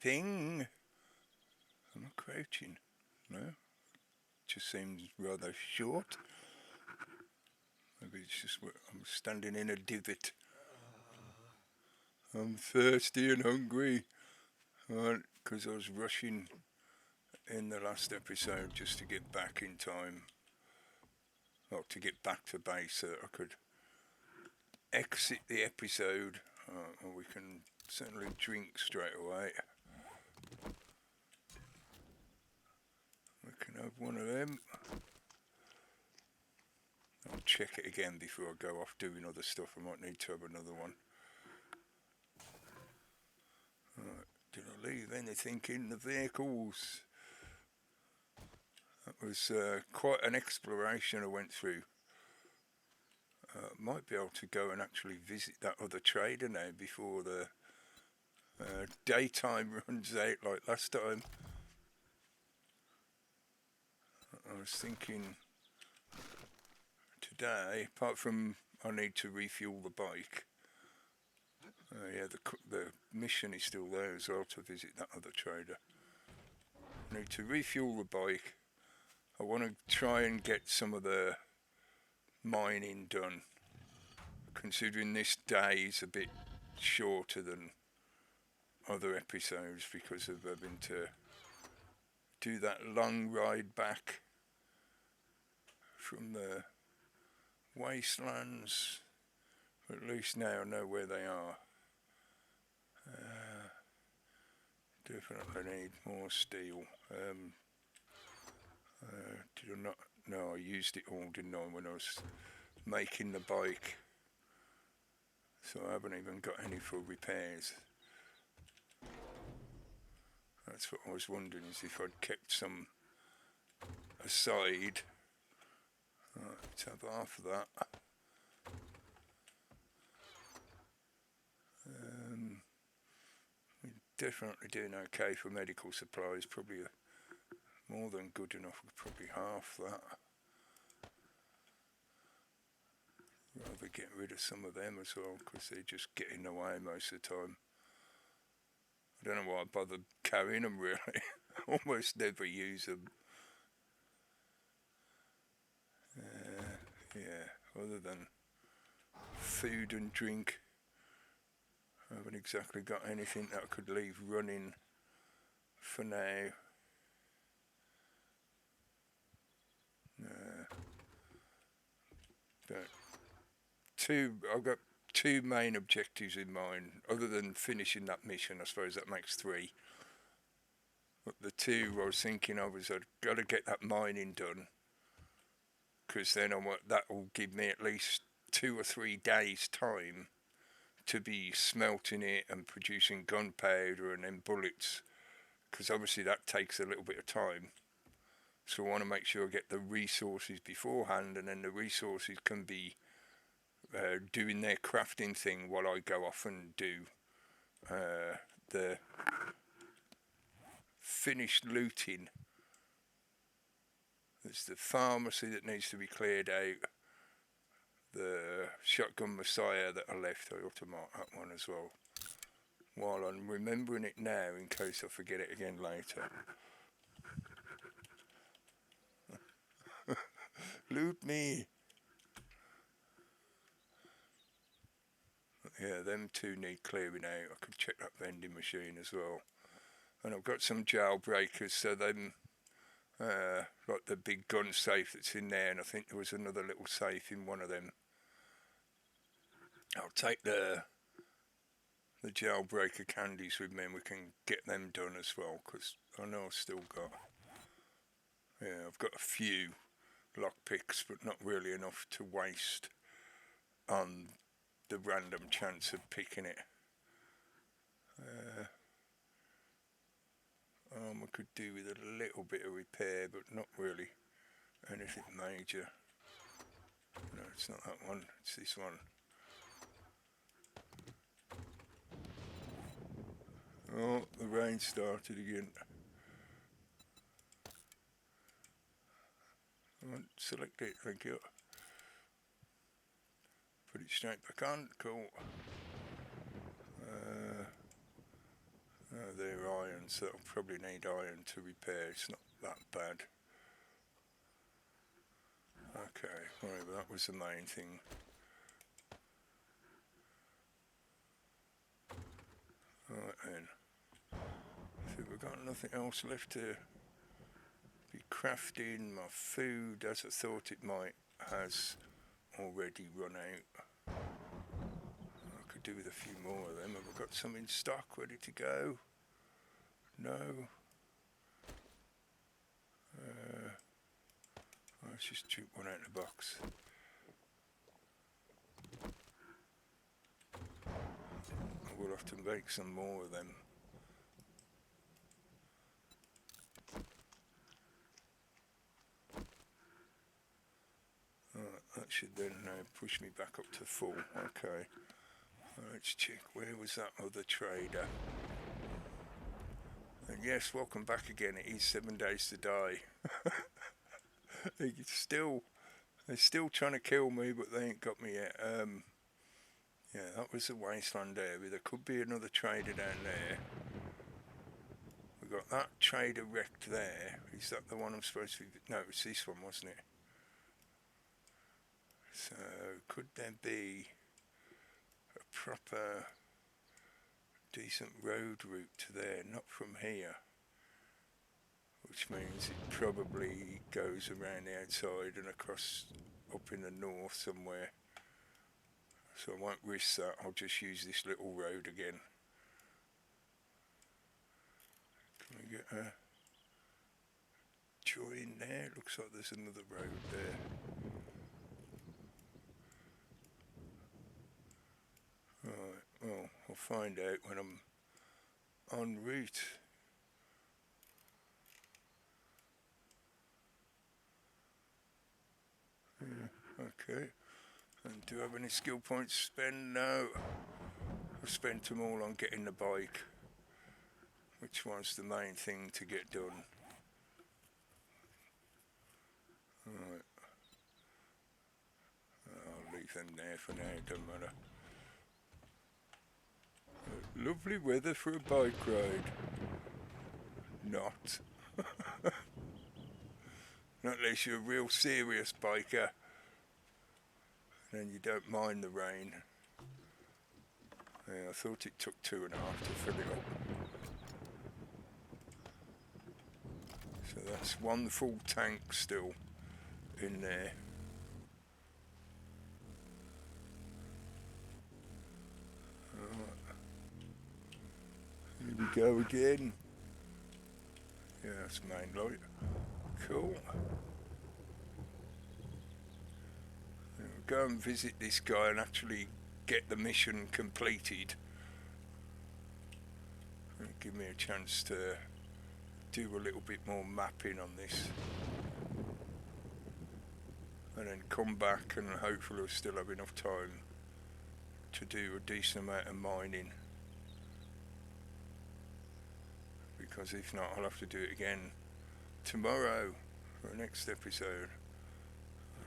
sleeping. I'm not crouching. No. Just seems rather short. Maybe it's just I'm standing in a divot. I'm thirsty and hungry. Because I was rushing in the last episode just to get back in time. Well, to get back to base so that I could exit the episode. And we can certainly drink straight away. We can have one of them. I'll check it again before I go off doing other stuff. I might need to have another one. Did I leave anything in the vehicles? That was quite an exploration I went through. Might be able to go and actually visit that other trader now before the daytime runs out like last time. I was thinking today, apart from I need to refuel the bike, yeah, the mission is still there as well to visit that other trader. I need to refuel the bike. I want to try and get some of the mining done, considering this day is a bit shorter than other episodes because of having to do that long ride back from the wastelands. At least now I know where they are. Definitely need more steel. Did I not? No, I used it all, didn't I, when I was making the bike. So I haven't even got any for repairs. That's what I was wondering, is if I'd kept some aside. Right, let's have half of that. We're definitely doing okay for medical supplies, probably more than good enough, probably half that. Rather get rid of some of them as well, because they just get in the way most of the time. I don't know why I bother carrying them really. Almost never use them. Yeah, other than food and drink, I haven't exactly got anything that I could leave running for now. But I've got two main objectives in mind, other than finishing that mission. I suppose that makes three. But the two I was thinking of is I've got to get that mining done, because then that will give me at least 2 or 3 days time to be smelting it and producing gunpowder and then bullets, because obviously that takes a little bit of time. So I want to make sure I get the resources beforehand, and then the resources can be doing their crafting thing while I go off and do the finished looting. There's the pharmacy that needs to be cleared out, the shotgun Messiah that I left. I ought to mark that one as well, while I'm remembering it now in case I forget it again later. Loot me! Yeah, them two need clearing out. I could check that vending machine as well. And I've got some jailbreakers, so them, like the big gun safe that's in there, and I think there was another little safe in one of them. I'll take the jailbreaker candies with me, and we can get them done as well, because I know I've still got, yeah, I've got a few lockpicks, but not really enough to waste on the random chance of picking it. I could do with a little bit of repair, but not really anything major. No, it's not that one, it's this one. Oh, the rain started again. Select it, thank you. Put it straight back on, cool. They're iron, so I'll probably need iron to repair. It's not that bad. Okay, right, well, that was the main thing. Right then. So we've got nothing else left to be crafting. My food, as I thought it might, has already run out. I could do with a few more of them. Have I got some in stock ready to go? No. Let's just shoot one out of the box. I will have to make some more of them. That should then push me back up to full. Okay. Let's check. Where was that other trader? And yes, welcome back again. It is 7 days to die. They're still trying to kill me, but they ain't got me yet. Yeah, that was the wasteland area. There could be another trader down there. We've got that trader wrecked there. Is that the one I'm supposed to be... No, it was this one, wasn't it? So, could there be a proper, decent road route to there? Not from here. Which means it probably goes around the outside and across up in the north somewhere. So I won't risk that. I'll just use this little road again. Can we get a join there? Looks like there's another road there. Right, well, I'll find out when I'm en route. Yeah, okay. And do I have any skill points to spend? No. I've spent them all on getting the bike, which was the main thing to get done. Alright. I'll leave them there for now, it doesn't matter. Lovely weather for a bike ride. Not. Not unless you're a real serious biker. Then you don't mind the rain. Yeah, I thought it took 2.5 to fill it up. So that's one full tank still in there. Here we go again. Yeah, that's main light. Cool. Go and visit this guy and actually get the mission completed. And give me a chance to do a little bit more mapping on this. And then come back and hopefully I'll still have enough time to do a decent amount of mining. Because if not, I'll have to do it again tomorrow for the next episode.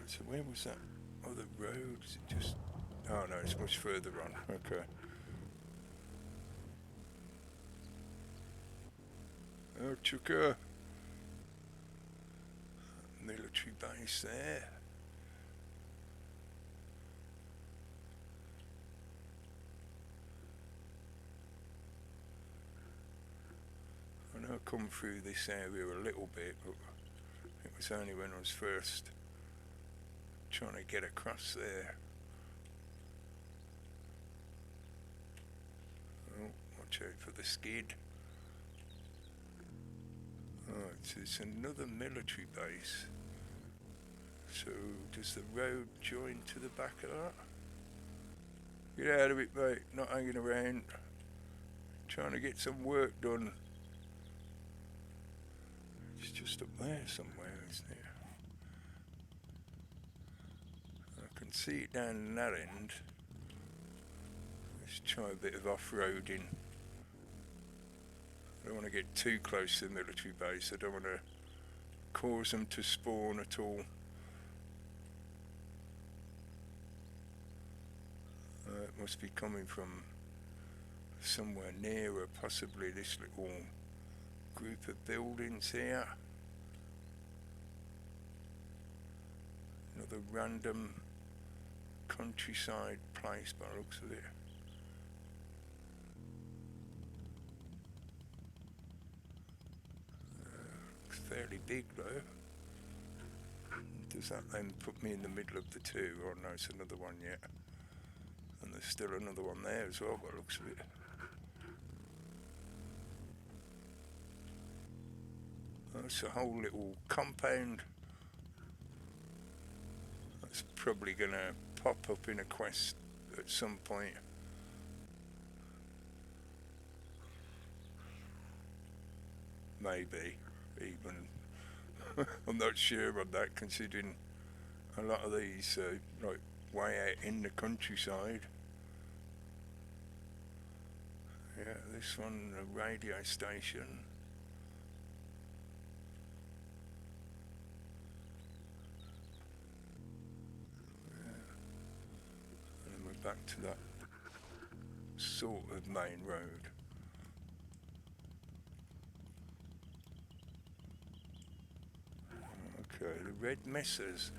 So where was that other road? Is it just... Oh no, it's much further on. Okay. Oh, Chuka. Military base there. I know I come through this area a little bit, but it was only when I was first trying to get across there. Oh, watch out for the skid. Right, so it's another military base. So does the road join to the back of that? Get out of it, mate. Not hanging around. Trying to get some work done. It's just up there somewhere, isn't it? I can see it down that end. Let's try a bit of off-roading. I don't want to get too close to the military base. I don't want to cause them to spawn at all. It must be coming from somewhere nearer, possibly this little group of buildings here. Another random countryside place by the looks of it. Looks fairly big though. Does that then put me in the middle of the two? Oh no, it's another one yet. And there's still another one there as well by the looks of it. Oh, it's a whole little compound. That's probably going to pop up in a quest at some point. Maybe, even. I'm not sure on that, considering a lot of these are like way out in the countryside. Yeah, this one, a radio station. Yeah. And then we're back to that sort of main road. Okay, the red messers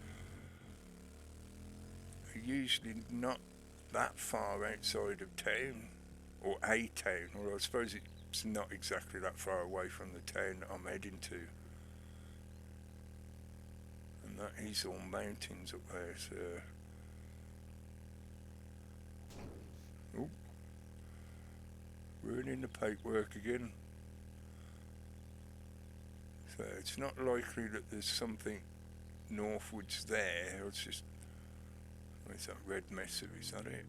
are usually not that far outside of town, or a town, or I suppose it's not exactly that far away from the town that I'm heading to. And that is all mountains up there, so... Oh, ruining the paperwork again. So it's not likely that there's something northwards there. It's just, where's that red messer? Is that it?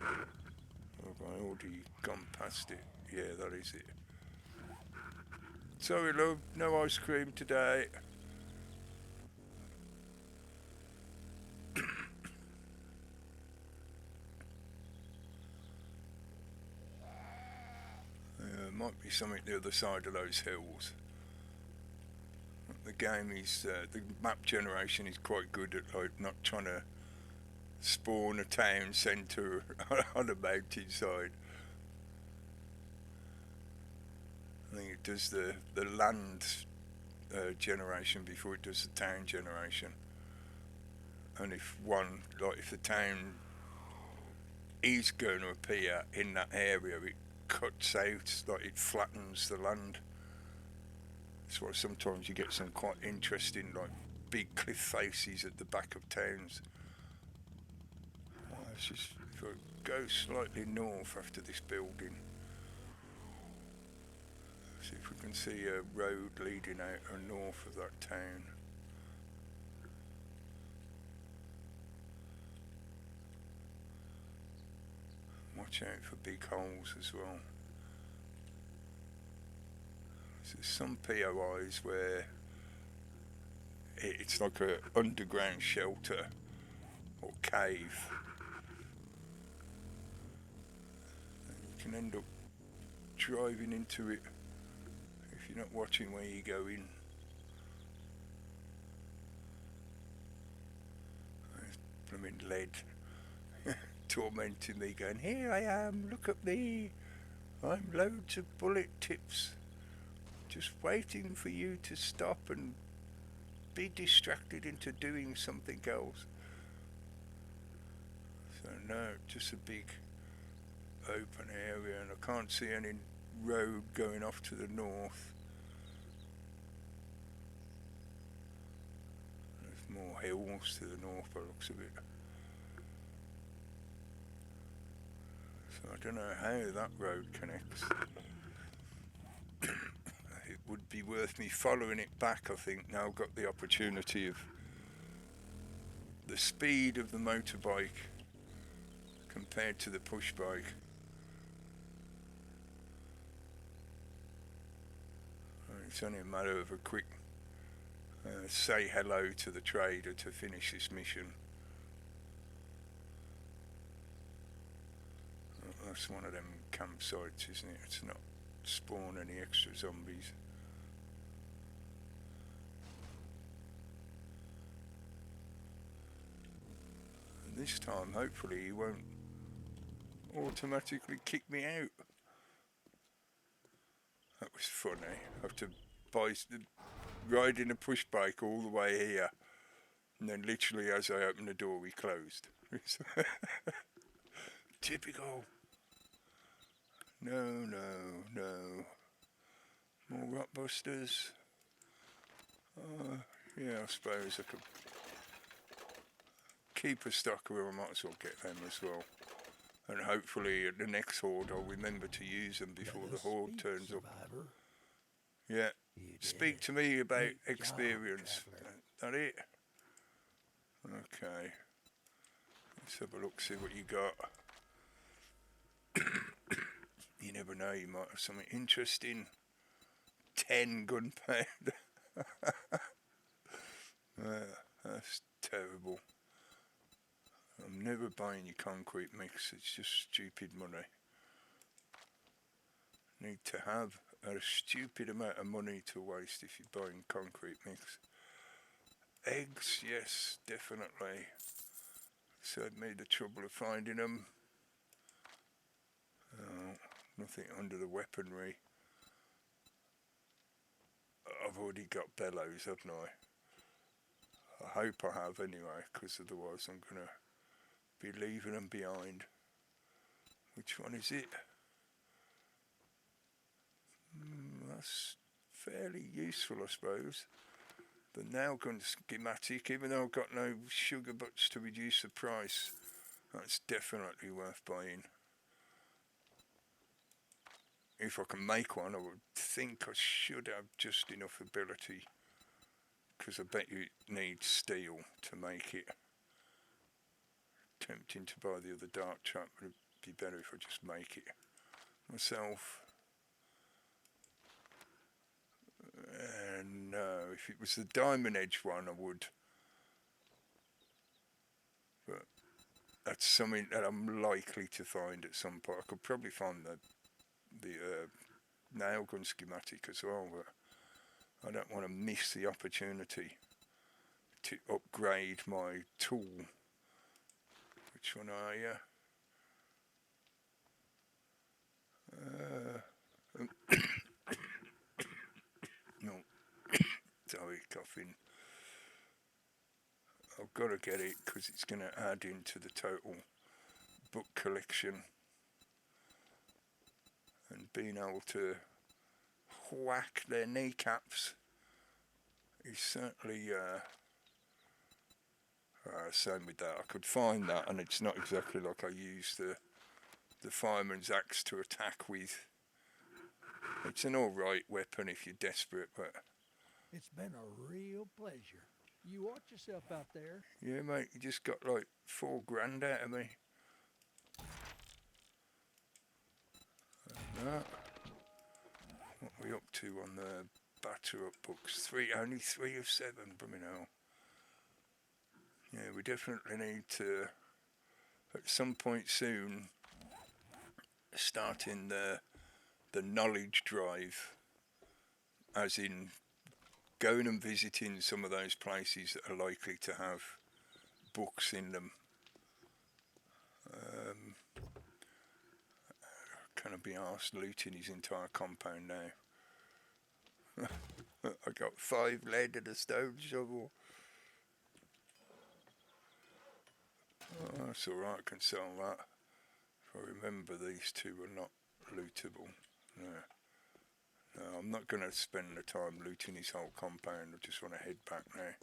Have I already gone past it? Yeah, that is it. Sorry love, no ice cream today. Might be something the other side of those hills. The game is, the map generation is quite good at like not trying to spawn a town centre on a mountainside. I think it does the land generation before it does the town generation. And if the town is going to appear in that area, it cuts out, like it flattens the land. That's why sometimes you get some quite interesting, like big cliff faces at the back of towns. Let's just go slightly north after this building. See if we can see a road leading out or north of that town. Watch out for big holes as well. There's some POIs where it's like an underground shelter or cave. And you can end up driving into it if you're not watching where you're going. There's blooming lead tormenting me, going, here I am, look at me, I'm loads of bullet tips, just waiting for you to stop and be distracted into doing something else. So no, just a big open area, and I can't see any road going off to the north. There's more hills to the north by the looks of it. So I don't know how that road connects. It would be worth me following it back, I think. Now I've got the opportunity of the speed of the motorbike compared to the push bike. It's only a matter of a quick say hello to the trader to finish this mission. That's one of them campsites, isn't it? It's not spawn any extra zombies. And this time, hopefully, he won't automatically kicked me out. That was funny. I have to ride in a push bike all the way here, and then literally as I opened the door, we closed. Typical. No. More rockbusters. Yeah, I suppose I could keep a stock of them. I might as well get them as well. And hopefully at the next horde I'll remember to use them before the horde turns up. Yeah. Speak to me about experience. That it? Okay. Let's have a look, see what you got. You never know, you might have something interesting. 10 gunpowder. That's terrible. I'm never buying your concrete mix, it's just stupid money. Need to have a stupid amount of money to waste if you're buying concrete mix. Eggs, yes, definitely. Saved me the trouble of finding them. Oh, nothing under the weaponry. I've already got bellows, haven't I? I hope I have anyway, because otherwise I'm going to be leaving them behind. Which one is it? That's fairly useful, I suppose. The nail gun schematic, even though I've got no sugar butts to reduce the price, that's definitely worth buying. If I can make one, I would think I should have just enough ability, because I bet you it needs steel to make it. Tempting to buy the other dart trap, but it'd be better if I just make it myself. And no, if it was the diamond edge one I would, but that's something that I'm likely to find at some point. I could probably find the nail gun schematic as well, but I don't want to miss the opportunity to upgrade my tool. Which one are you? No, sorry, coughing. I've got to get it because it's going to add into the total book collection. And being able to whack their kneecaps is certainly same with that. I could find that, and it's not exactly like I use the fireman's axe to attack with. It's an alright weapon if you're desperate, but it's been a real pleasure. You watch yourself out there. Yeah, mate, you just got like $4,000 out of me. And that. What are we up to on the batter up books? Only 3 of 7, blooming hell. Yeah, we definitely need to, at some point soon, start in the knowledge drive, as in going and visiting some of those places that are likely to have books in them. Can I be arsed looting his entire compound now? I got 5 lead and a stone shovel. Oh, that's alright, I can sell that. If I remember, these two are not lootable. No, I'm not going to spend the time looting his whole compound. I just want to head back now.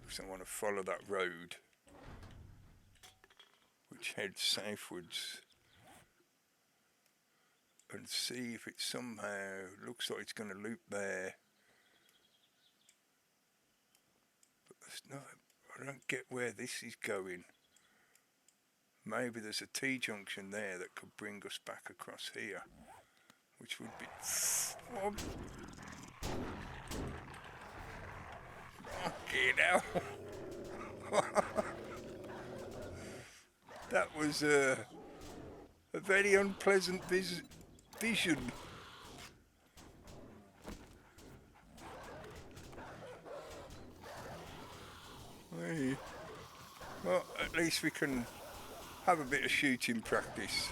Because I want to follow that road, which heads southwards, and see if it somehow looks like it's going to loop there. But there's no, I don't get where this is going. Maybe there's a T-junction there that could bring us back across here, which would be... Oh, okay, now. That was a very unpleasant vision. Hey. Well, at least we can have a bit of shooting practice.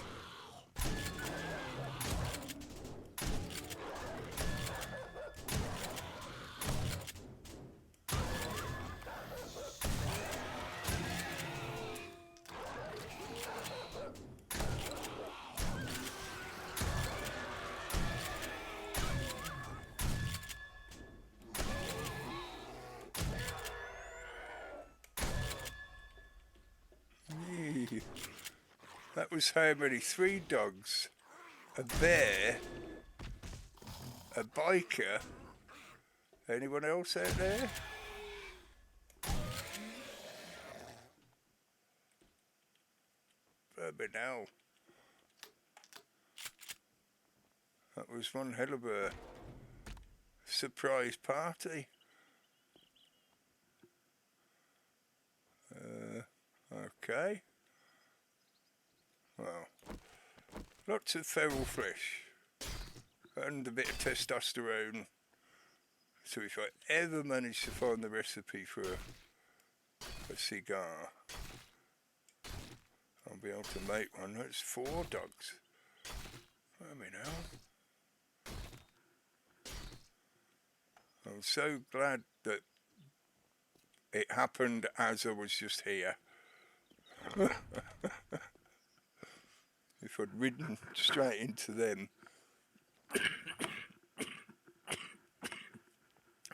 That was how many? 3 dogs, a bear, a biker. Anyone else out there? But now, that was one hell of a surprise party. Okay. Well, lots of feral flesh and a bit of testosterone. So if I ever manage to find the recipe for a cigar, I'll be able to make one. That's 4 dogs. I mean, I'm so glad that it happened as I was just here. If I'd ridden straight into them,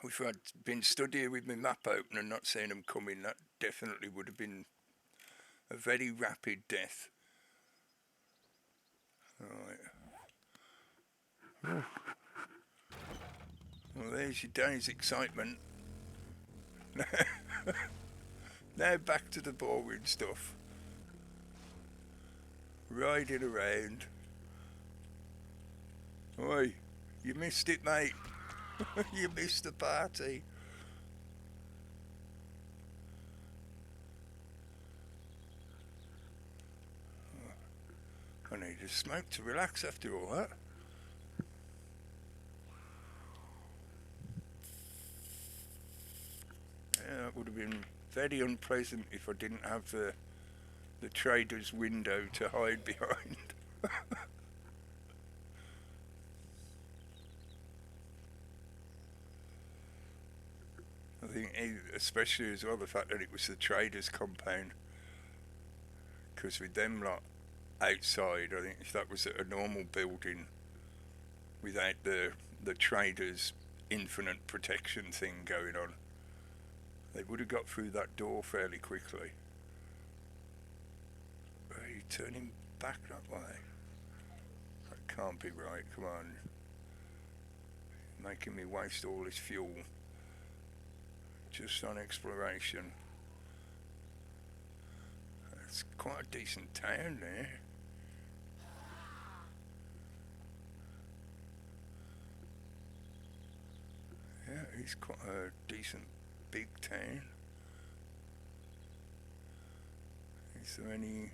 if I'd been stood here with my map open and not seen them coming, that definitely would have been a very rapid death. Right. Well, there's your day's excitement. Now back to the boring stuff. Riding around. Oi, you missed it, mate. You missed the party. I need a smoke to relax after all that. Yeah, that would have been very unpleasant if I didn't have the trader's window to hide behind. I think especially as well the fact that it was the trader's compound, because with them lot outside, I think if that was a normal building without the trader's infinite protection thing going on, they would have got through that door fairly quickly. Are you turning back that way? That can't be right, come on. Making me waste all this fuel just on exploration. It's quite a decent town there. Yeah, it's quite a decent big town. Is there any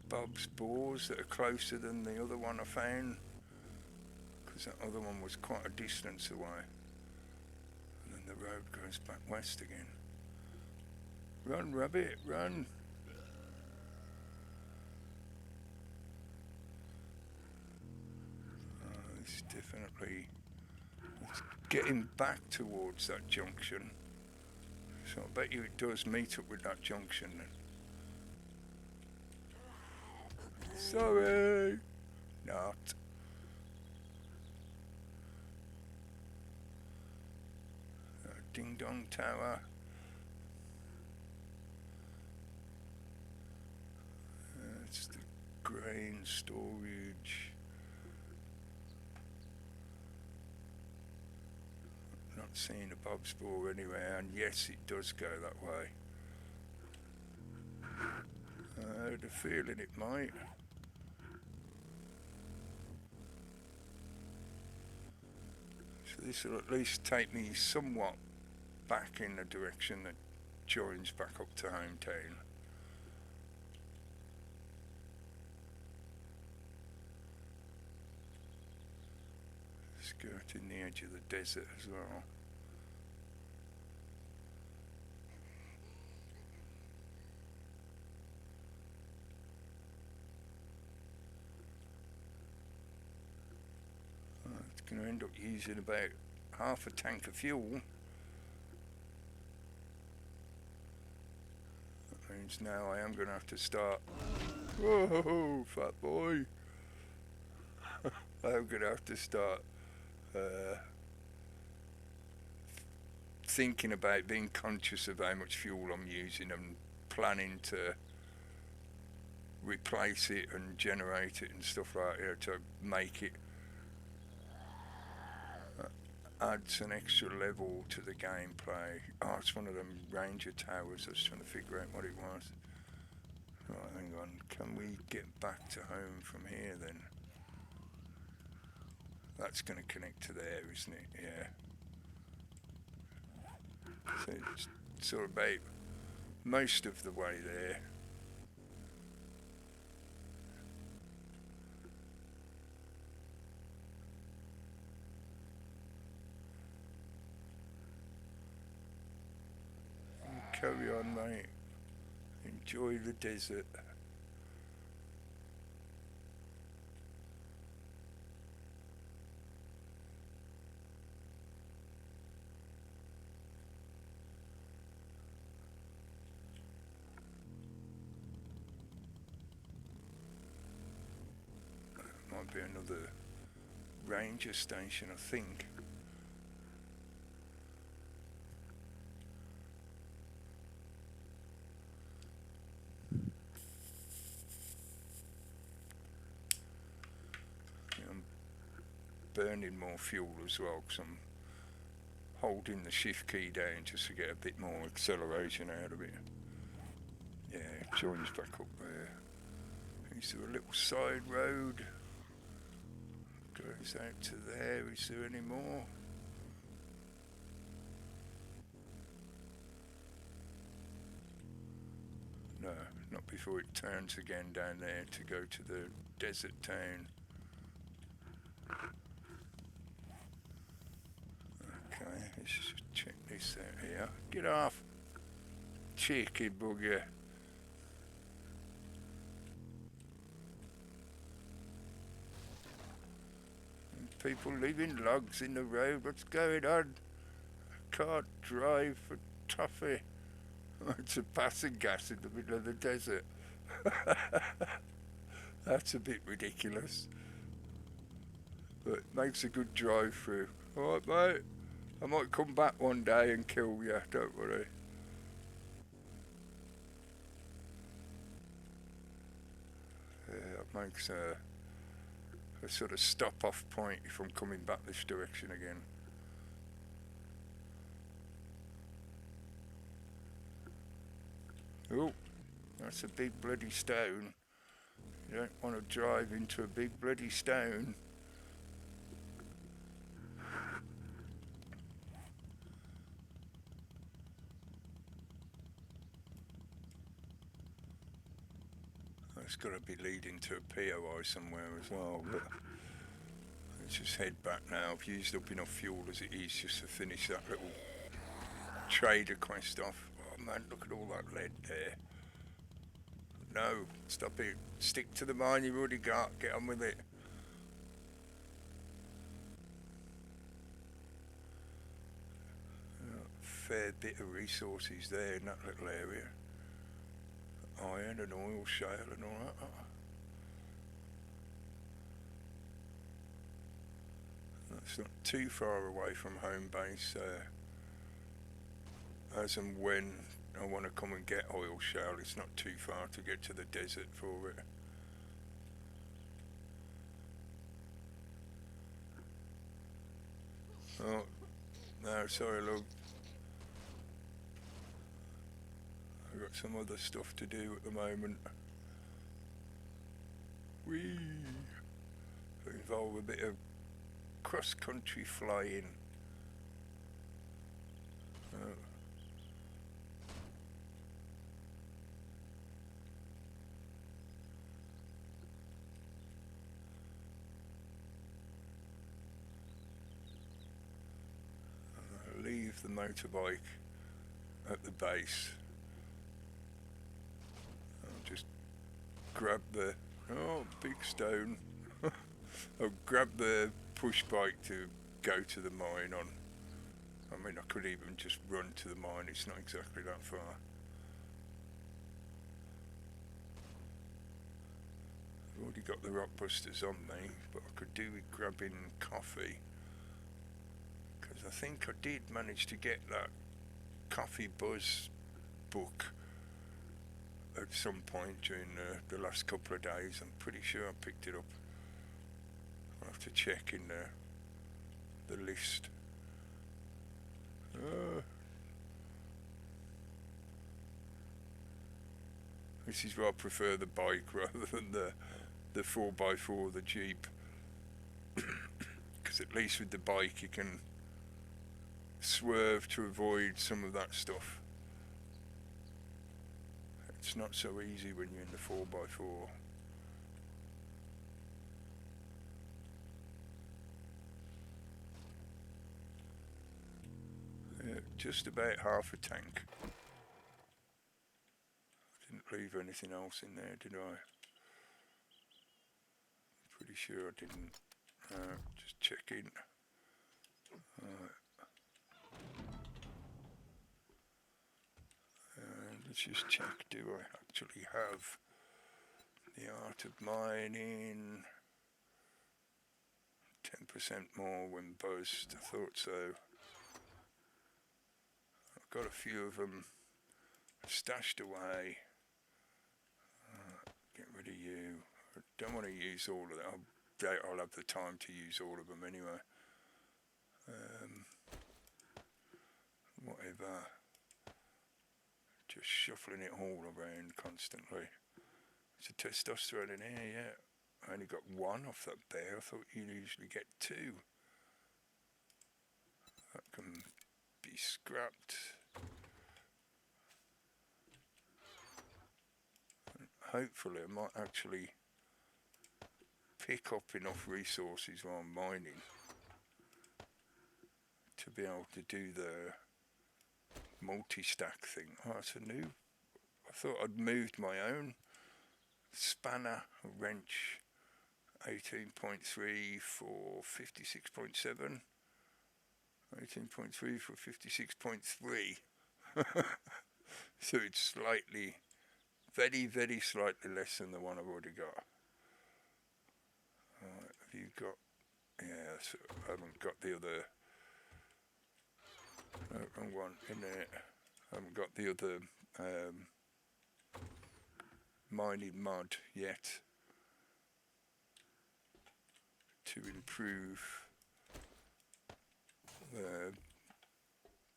Bob's Boars that are closer than the other one I found? Because that other one was quite a distance away. And then the road goes back west again. Run, rabbit, run! Oh, it's definitely... It's getting back towards that junction. So I bet you it does meet up with that junction then. Sorry! Not. Ding Dong Tower. That's the grain storage. Not seeing a Bob's Boar anywhere, and yes, it does go that way. I had a feeling it might. So this will at least take me somewhat back in the direction that joins back up to hometown. Skirting the edge of the desert as well. going to end up using about half a tank of fuel. That means now I am going to have to start. Whoa, fat boy! I'm going to have to start thinking about being conscious of how much fuel I'm using and planning to replace it and generate it and stuff like that to make it adds an extra level to the gameplay. Oh, it's one of them ranger towers. I was trying to figure out what it was. Right, hang on. Can we get back to home from here then? That's going to connect to there, isn't it? Yeah. So it's sort of about most of the way there. Carry on, mate. Enjoy the desert. Might be another ranger station, I think. I'm burning more fuel as well because I'm holding the shift key down just to get a bit more acceleration out of it. Yeah, it joins back up there. Is there a little side road? Goes out to there. Is there any more? No, not before it turns again down there to go to the desert town. Okay, let's just check this out here. Get off! Cheeky bugger. People leaving logs in the road. What's going on? I can't drive for toffee. It's a passing gas in the middle of the desert. That's a bit ridiculous. But makes a good drive through. Alright, mate. I might come back one day and kill you, don't worry. Yeah, it makes a sort of stop off point if I'm coming back this direction again. Oh, that's a big bloody stone. You don't want to drive into a big bloody stone. It's got to be leading to a POI somewhere as well, but let's just head back now. I've used up enough fuel as it is just to finish that little trader quest off. Oh man, look at all that lead there. No, stop it. Stick to the mine you've already got. Get on with it. Fair bit of resources there in that little area. Iron and oil shale and all that. That's not too far away from home base. As and when I want to come and get oil shale, it's not too far to get to the desert for it. Oh, no, sorry, love. I've got some other stuff to do at the moment. Whee! Involve a bit of cross-country flying. Leave the motorbike at the base. I'll just grab the big stone. I'll grab the push bike to go to the mine on. I mean, I could even just run to the mine, it's not exactly that far. I've already got the rock busters on me, but I could do with grabbing coffee, because I think I did manage to get that Coffee Buzz book at some point during the last couple of days. I'm pretty sure I picked it up. I'll have to check in the list. This is why I prefer the bike rather than the 4x4, the Jeep, because at least with the bike you can swerve to avoid some of that stuff. It's not so easy when you're in the 4x4. Just about half a tank. I didn't leave anything else in there, did I? Pretty sure I didn't. Just checking. Let's just check, do I actually have the art of mining? 10% more when buzzed, I thought so. I've got a few of them stashed away. Get rid of you. I don't want to use all of them. I'll have the time to use all of them anyway. Whatever. Just shuffling it all around constantly. There's a testosterone in here, yeah. I only got one off that bear. I thought you'd usually get two. That can be scrapped. And hopefully I might actually pick up enough resources while I'm mining to be able to do the multi-stack thing. Oh, it's a new. I thought I'd moved my own spanner wrench 18.3 for 56.7. 18.3 for 56.3. So it's slightly, very, very slightly less than the one I've already got. Have you got? Yeah, so I haven't got the other. No, wrong one in there. I haven't got the other mining mud yet to improve the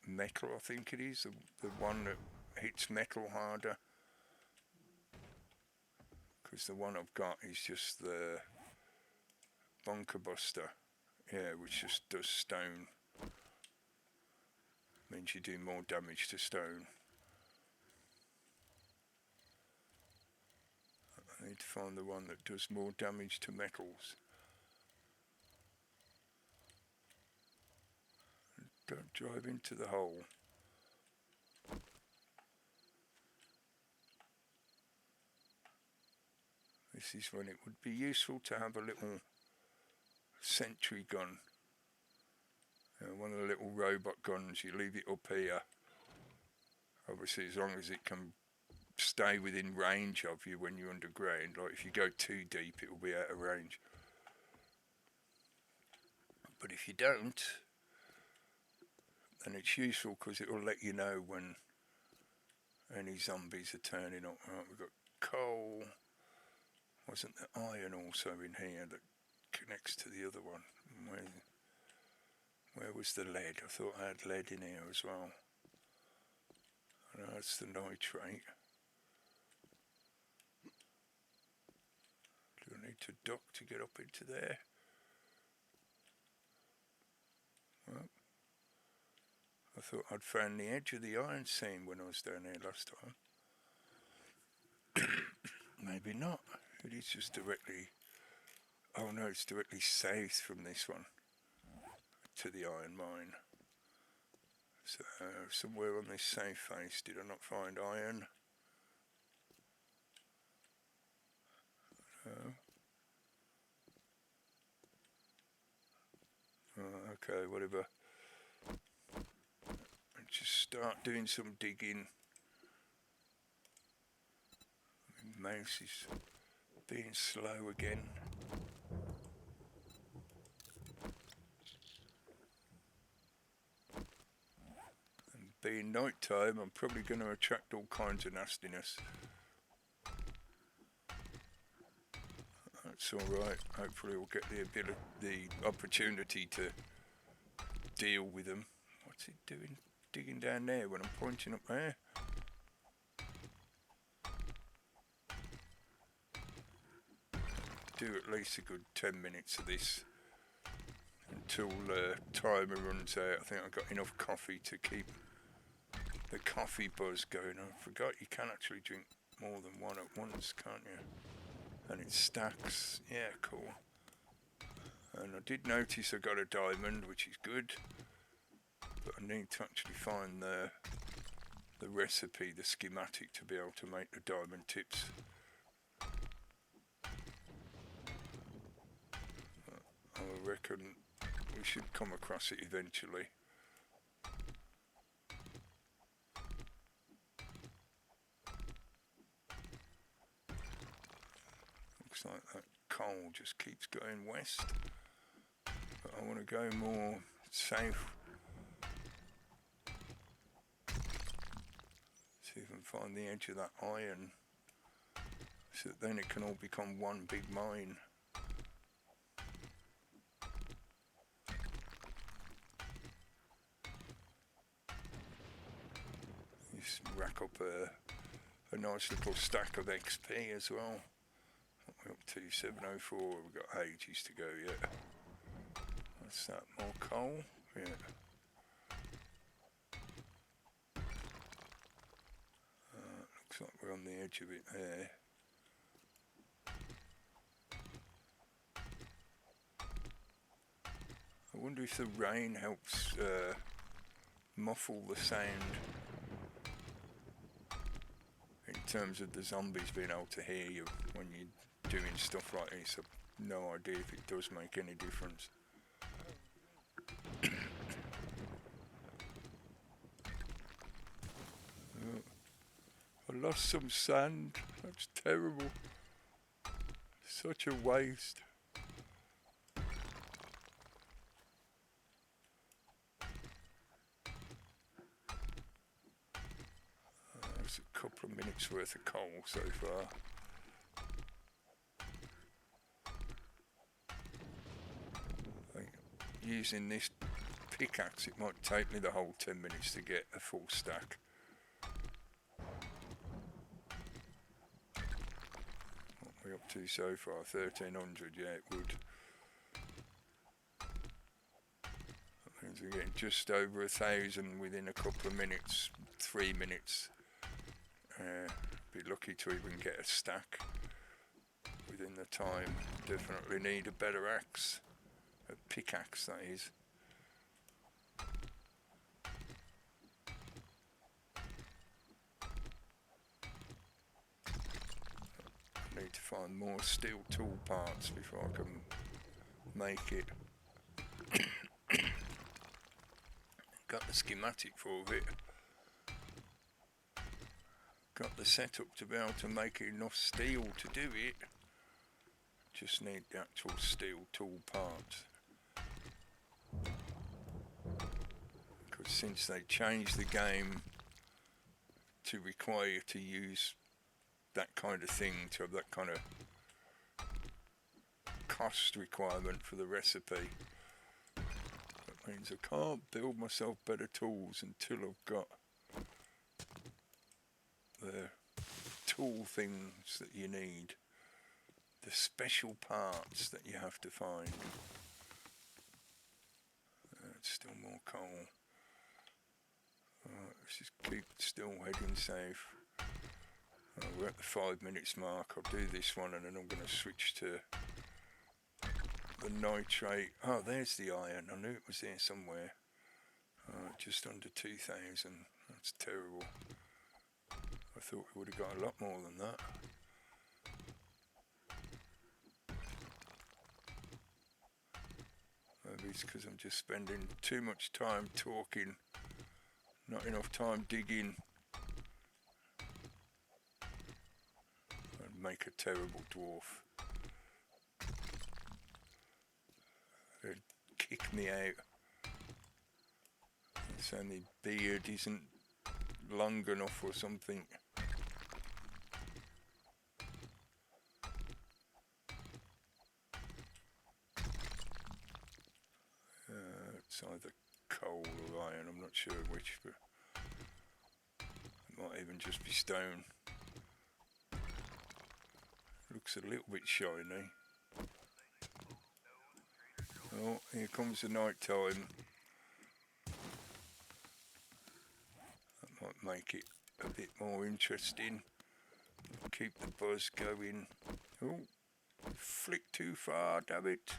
metal, I think it is, the one that hits metal harder, because the one I've got is just the bunker buster, yeah, which just does stone. Means you do more damage to stone. I need to find the one that does more damage to metals. Don't drive into the hole. This is when it would be useful to have a little sentry gun. One of the little robot guns, you leave it up here. Obviously, as long as it can stay within range of you when you're underground. Like if you go too deep, it will be out of range. But if you don't, then it's useful because it will let you know when any zombies are turning up. Right, we've got coal. Wasn't there iron also in here that connects to the other one? Where was the lead? I thought I had lead in here as well. No, that's the nitrate. Do I need to duck to get up into there? Well, I thought I'd found the edge of the iron seam when I was down there last time. Maybe not. It is just directly. Oh no, it's directly south from this one to the iron mine. So somewhere on this south face, did I not find iron? No. Okay, whatever. Just start doing some digging. My mouse is being slow again. And being night time, I'm probably going to attract all kinds of nastiness. That's alright. Hopefully we'll get the opportunity to deal with them. What's it doing? Digging down there when I'm pointing up there? Do at least a good 10 minutes of this until the timer runs out. I think I've got enough coffee to keep the coffee buzz going. I forgot you can actually drink more than one at once, can't you? And it stacks. Yeah, cool. And I did notice I got a diamond, which is good, but I need to actually find the recipe, the schematic, to be able to make the diamond tips. I reckon we should come across it eventually. Looks like that coal just keeps going west, but I want to go more south. See if I can find the edge of that iron, so that then it can all become one big mine. Just rack up a nice little stack of XP as well. We're up to 704, we've got ages to go yet. What's that, more coal? Yeah. Looks like we're on the edge of it there. I wonder if the rain helps muffle the sound in terms of the zombies being able to hear you when you're doing stuff like this. I've no idea if it does make any difference. I lost some sand. That's terrible. Such a waste. That's a couple of minutes worth of coal so far. I think using this pickaxe, it might take me the whole 10 minutes to get a full stack. What are we up to so far? 1300, yeah, it would. That means we're getting just over 1,000 within a couple of minutes, 3 minutes. Be lucky to even get a stack within the time. Definitely need a better axe, a pickaxe that is. I need to find more steel tool parts before I can make it. Got the schematic for it. Got the setup to be able to make enough steel to do it. Just need the actual steel tool parts. Because since they changed the game to require you to use that kind of thing, to have that kind of cost requirement for the recipe, that means I can't build myself better tools until I've got the tool things that you need, the special parts that you have to find. It's still more coal. Let's just keep still heading south. We're at the 5 minutes mark. I'll do this one and then I'm going to switch to the nitrate. Oh, there's the iron. I knew it was there somewhere. Just under 2,000. That's terrible. I thought we would have got a lot more than that. Maybe it's because I'm just spending too much time talking, not enough time digging. I'd make a terrible dwarf. They'd kick me out. So my beard isn't long enough or something. It's either coal or iron, I'm not sure which, but it might even just be stone. Looks a little bit shiny. Oh, here comes the night time. That might make it a bit more interesting. Keep the buzz going. Oh, flick too far, damn it.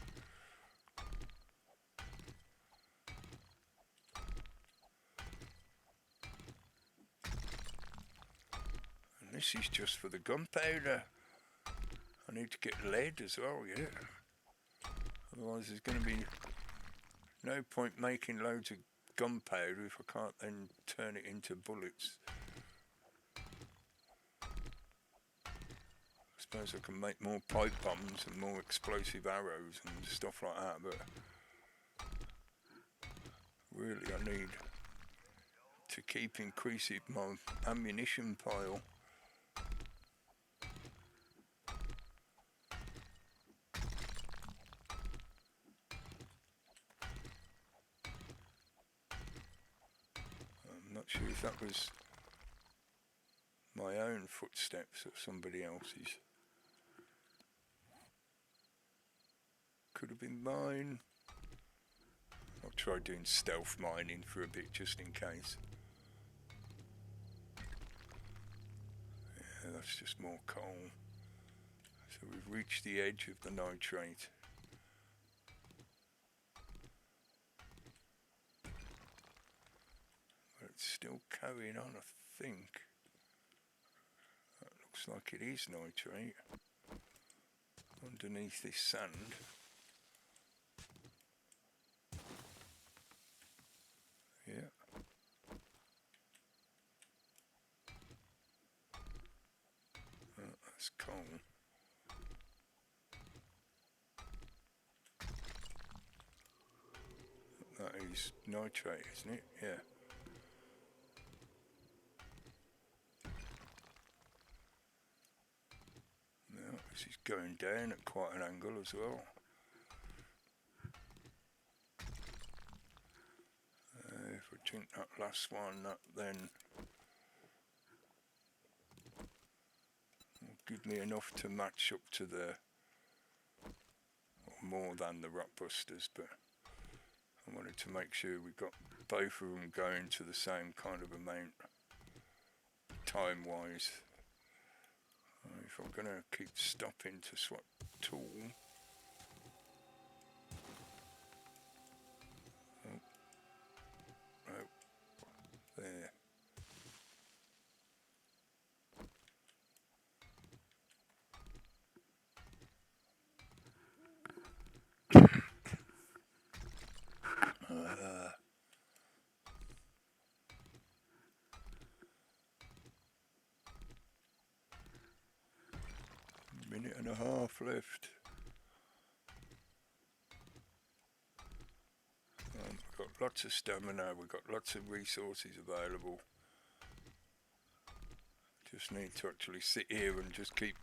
And this is just for the gunpowder. I need to get lead as well, yeah. Otherwise there's going to be no point making loads of gunpowder if I can't then turn it into bullets. I suppose I can make more pipe bombs and more explosive arrows and stuff like that, but really I need to keep increasing my ammunition pile. I'm not sure if that was my own footsteps or somebody else's. Could have been mine. I'll try doing stealth mining for a bit just in case. Yeah, that's just more coal. So we've reached the edge of the nitrate. But it's still carrying on, I think. That looks like it is nitrate. Underneath this sand. Yeah. Oh, that's coal. That is nitrate, isn't it? Yeah. Now, this is going down at quite an angle as well. If I drink that last one, that then will give me enough to match up to the, or more than the rock busters, but I wanted to make sure we got both of them going to the same kind of amount, time-wise. If I'm going to keep stopping to swap tool. Oh, there. Minute and a half left. We've got lots of stamina, we've got lots of resources available. Just need to actually sit here and just keep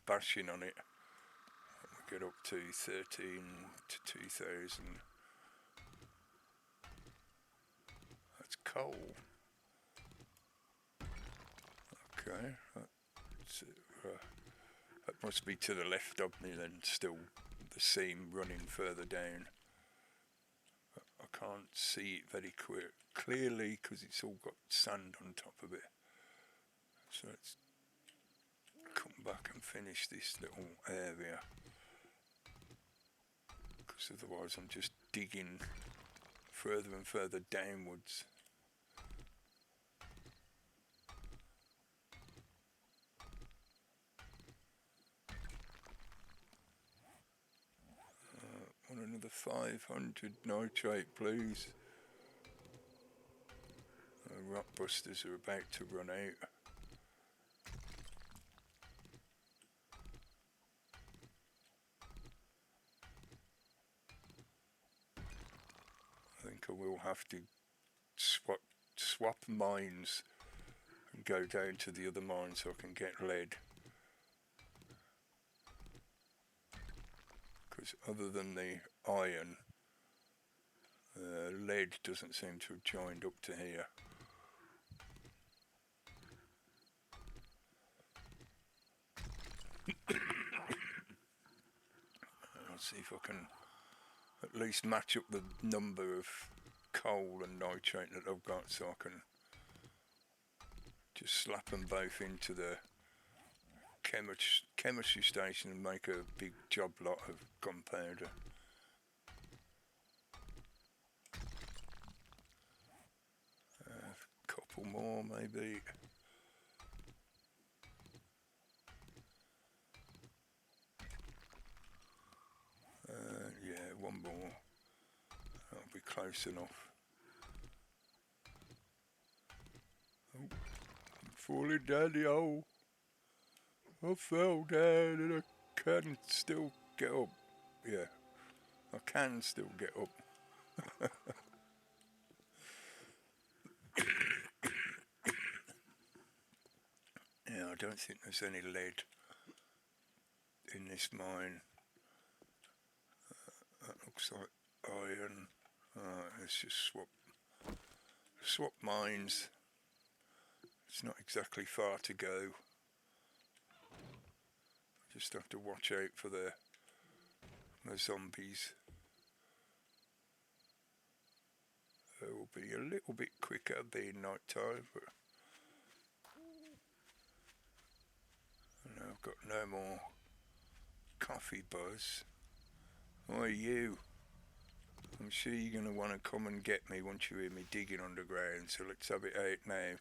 bashing on it. We get up to 13 to 2,000. That's coal. Okay, that must be to the left of me then, still the seam running further down. But I can't see it very clearly because it's all got sand on top of it. So let's come back and finish this little area, because otherwise I'm just digging further and further downwards. Want Another 500 nitrate, please. The rock busters are about to run out. I think I will have to swap mines and go down to the other mine so I can get lead. Because other than the iron, lead doesn't seem to have joined up to here. I'll see if I can at least match up the number of coal and nitrate that I've got, so I can just slap them both into the chemistry station and make a big job lot of gunpowder. A couple more maybe. Yeah, one more. That'll be close enough. Oh, I'm falling down the hole. I fell down and I can still get up. Yeah, I can still get up. Yeah, I don't think there's any lead in this mine. That looks like iron. Let's just swap mines. It's not exactly far to go. Just have to watch out for the zombies. It will be a little bit quicker being night time, but I've got no more coffee buzz. Why you? I'm sure you're going to want to come and get me once you hear me digging underground, so let's have it out now.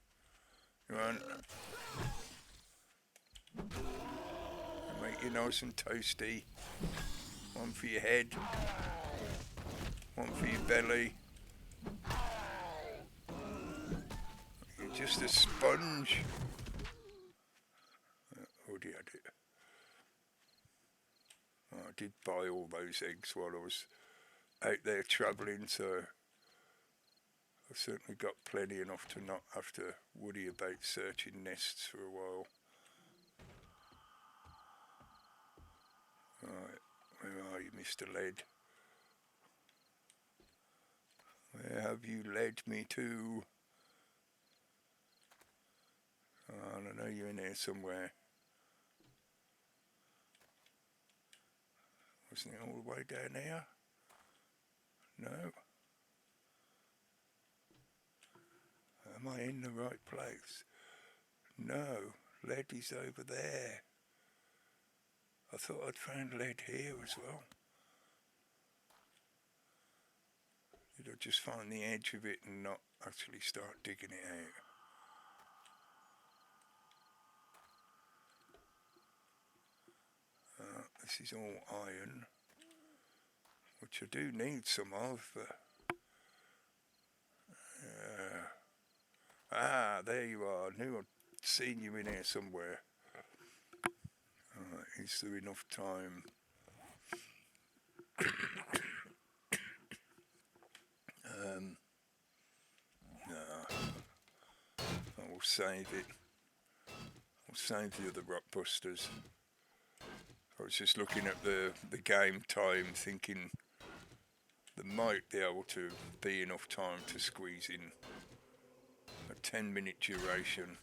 You want? Make you nice and toasty. One for your head, one for your belly. You're just a sponge. Already had it. Oh, I did buy all those eggs while I was out there travelling, so I've certainly got plenty enough to not have to worry about searching nests for a while. Right, where are you, Mr. Lead? Where have you led me to? Oh, I don't know, you're in here somewhere. Wasn't it all the way down here? No. Am I in the right place? No, lead is over there. I thought I'd found lead here as well. Did I just find the edge of it and not actually start digging it out? This is all iron, which I do need some of. There you are. I knew I'd seen you in here somewhere. Is there enough time? No. I will save it. I'll save the other rock busters. I was just looking at the game time, thinking there might be able to be enough time to squeeze in a 10-minute duration,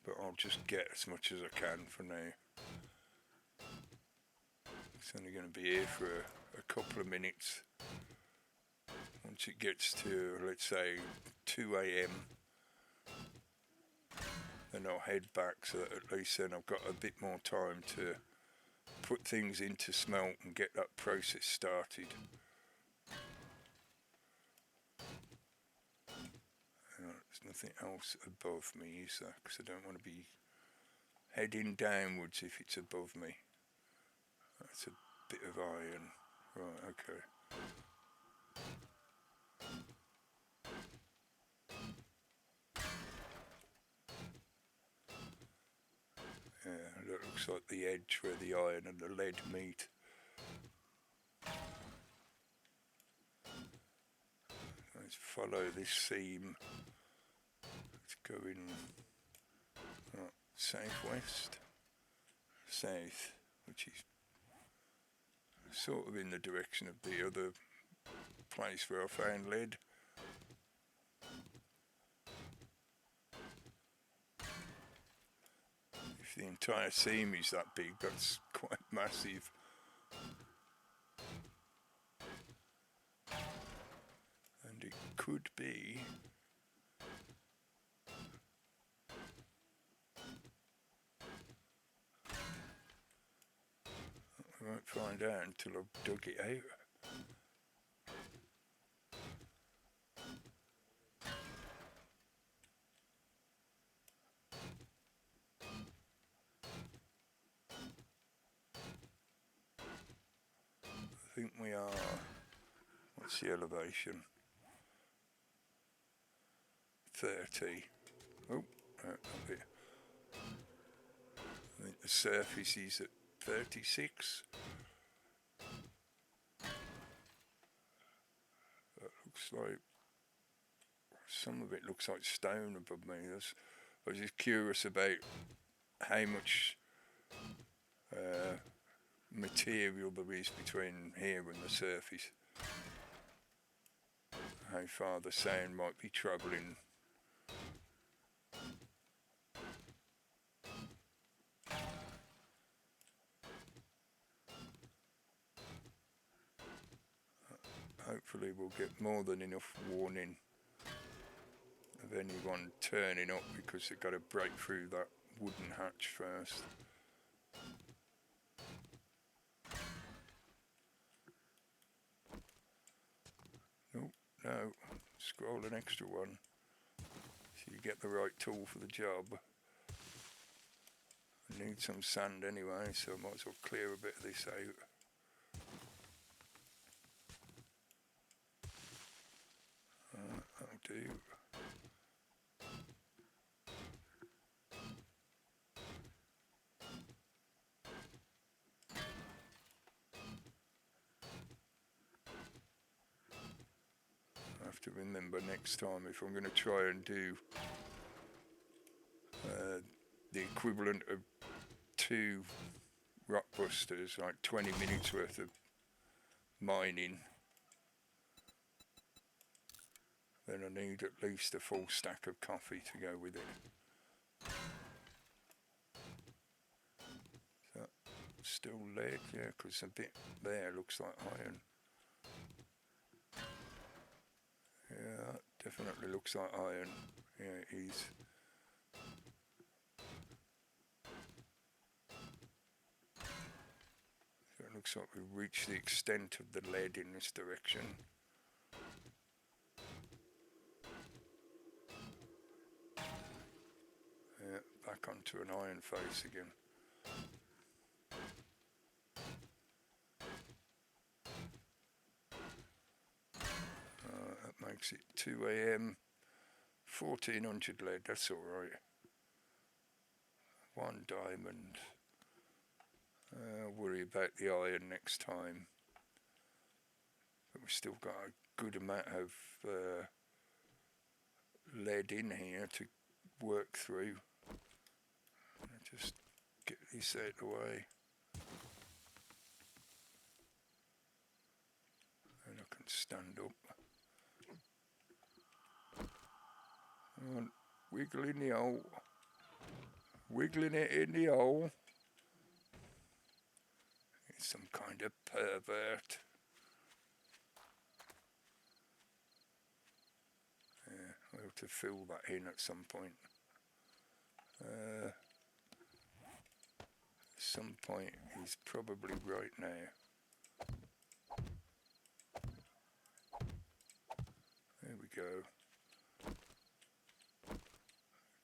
but I'll just get as much as I can for now. It's only going to be here for a couple of minutes. Once it gets to, let's say, 2 AM, then I'll head back, so that at least then I've got a bit more time to put things into smelt and get that process started. There's nothing else above me, is there? Because I don't want to be heading downwards if it's above me. That's a bit of iron. Right, okay. Yeah, that looks like the edge where the iron and the lead meet. Let's follow this seam. It's going southwest, south, which is sort of in the direction of the other place where I found lead. If the entire seam is that big, that's quite massive. And it could be I won't find out until I've dug it out. I think we are, what's the elevation? 30. Oh, a bit. I think the surface is at 36. That looks like, some of it looks like stone above me. I was just curious about how much material there is between here and the surface. How far the sound might be travelling. Hopefully we'll get more than enough warning of anyone turning up, because they've got to break through that wooden hatch first. Nope, no, scroll an extra one so you get the right tool for the job. I need some sand anyway, so I might as well clear a bit of this out. That'll do. I have to remember next time, if I'm going to try and do the equivalent of 2 rock busters, like 20 minutes worth of mining, then I need at least a full stack of coffee to go with it. So, still lead, yeah, because a bit there looks like iron. Yeah, that definitely looks like iron. Yeah, it is. So it looks like we've reached the extent of the lead in this direction. Yeah, back onto an iron face again. That makes it 2 AM, 1400 lead, that's alright. 1 diamond. Worry about the iron next time. But we've still got a good amount of lead in here to work through. I'll just get this out of the way. And I can stand up. And wiggle in the hole. Wiggling it in the hole. It's some kind of pervert. Yeah, I'll have to fill that in at some point. Some point is probably right now. There we go.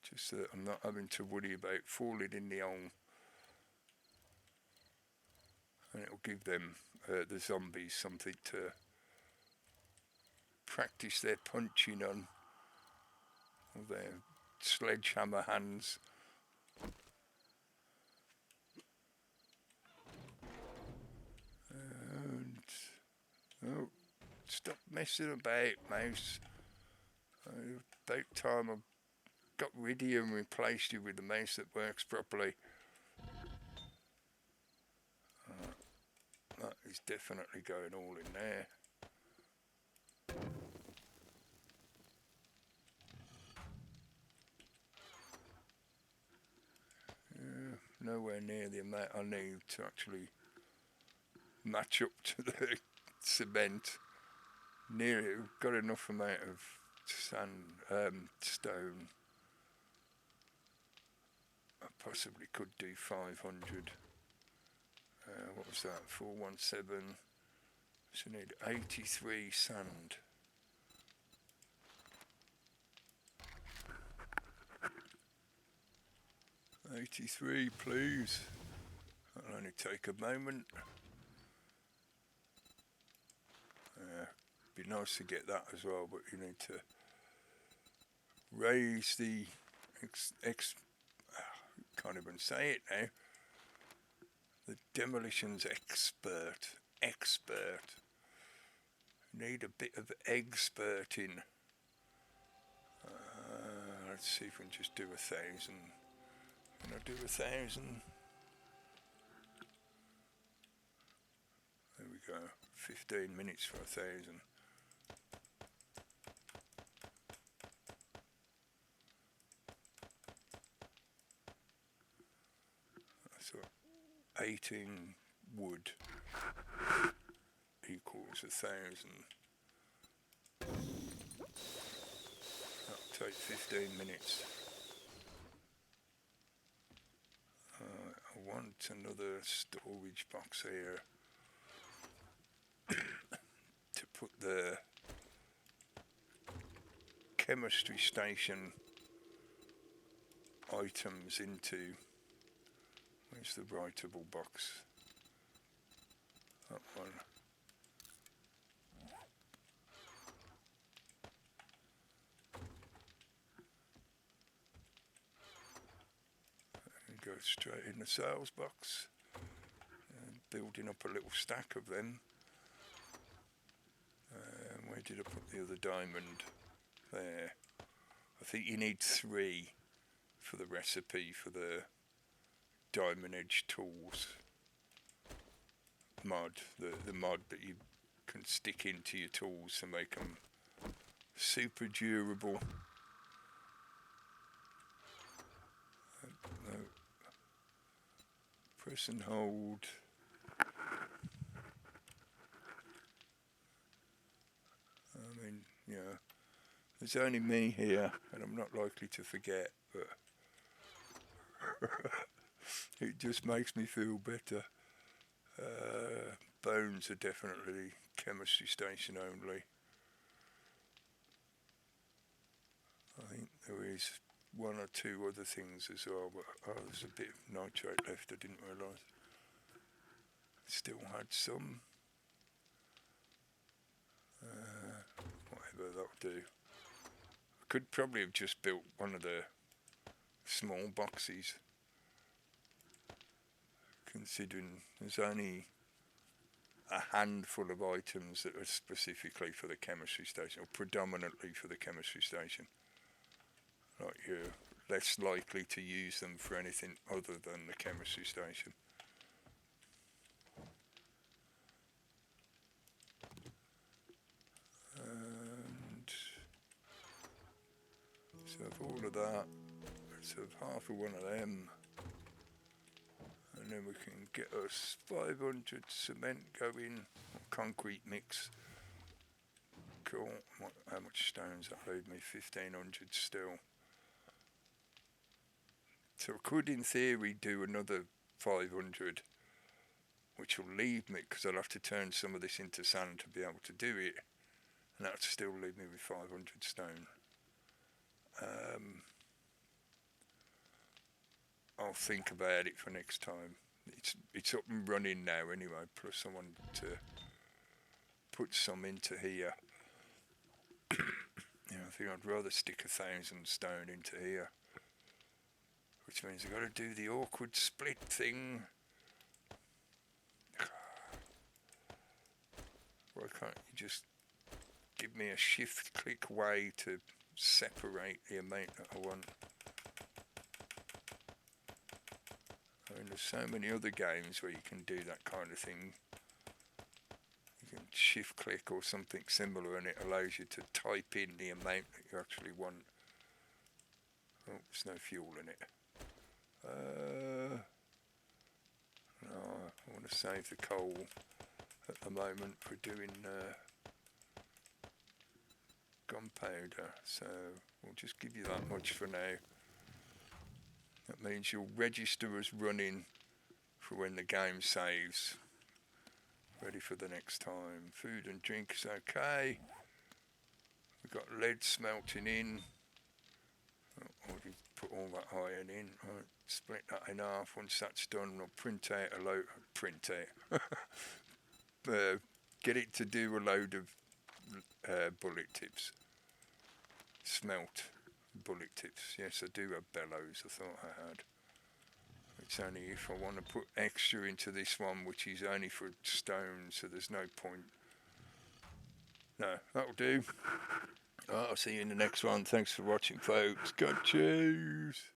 Just so that I'm not having to worry about falling in the hole. and it'll give them, the zombies, something to practice their punching on, or their sledgehammer hands. And, oh, stop messing about, mouse. About time I got rid of you and replaced you with a mouse that works properly. That is definitely going all in there. Nowhere near the amount I need to actually match up to the cement. Nearly got enough amount of sand, stone. I possibly could do 500. What was that? 417. So I need 83 sand. 83, please. That'll only take a moment. Be nice to get that as well, but you need to raise the can't even say it now. The demolitions expert. Need a bit of experting. Let's see if we can just do 1,000. Can I do 1,000? There we go. 15 minutes for 1,000. So 18 wood equals 1,000. That'll take 15 minutes. I want another storage box here to put the chemistry station items into. Where's the writable box? That one. And go straight in the sales box. And building up a little stack of them. Where did I put the other diamond? There. I think you need 3 for the recipe for the diamond edge tools mod, the mod that you can stick into your tools to make them super durable. No. Press and hold. I mean, yeah, there's only me here and I'm not likely to forget, but it just makes me feel better. Bones are definitely chemistry station only. I think there is 1 or 2 other things as well, but there's a bit of nitrate left, I didn't realise. Still had some. Whatever, that'll do. I could probably have just built one of the small boxes, considering there's only a handful of items that are specifically for the chemistry station, or predominantly for the chemistry station. Like, you're less likely to use them for anything other than the chemistry station. And so of all of that, let's have half of one of them. And then we can get us 500 cement going, concrete mix. Cool. How much stones that leave me? 1,500 still. So I could, in theory, do another 500, which will leave me, because I'll have to turn some of this into sand to be able to do it, and that'll still leave me with 500 stone. I'll think about it for next time. It's up and running now anyway. Plus I want to put some into here. I think I'd rather stick 1,000 stone into here, which means I've got to do the awkward split thing. Why can't you just give me a shift click way to separate the amount that I want? I mean, there's so many other games where you can do that kind of thing. You can shift click or something similar and it allows you to type in the amount that you actually want. Oh, there's no fuel in it. No, I want to save the coal at the moment for doing gunpowder, so we'll just give you that much for now. That means you'll register as running for when the game saves. Ready for the next time. Food and drink is okay. We've got lead smelting in. Already put all that iron in. Right, split that in half. Once that's done, we'll print out a load. Get it to do a load of bullet tips. Smelt bullet tips. Yes, I do have bellows. I thought I had. It's only if I want to put extra into this one, which is only for stone, so there's no point. No, that'll do. I'll see you in the next one. Thanks for watching, folks. God, cheers.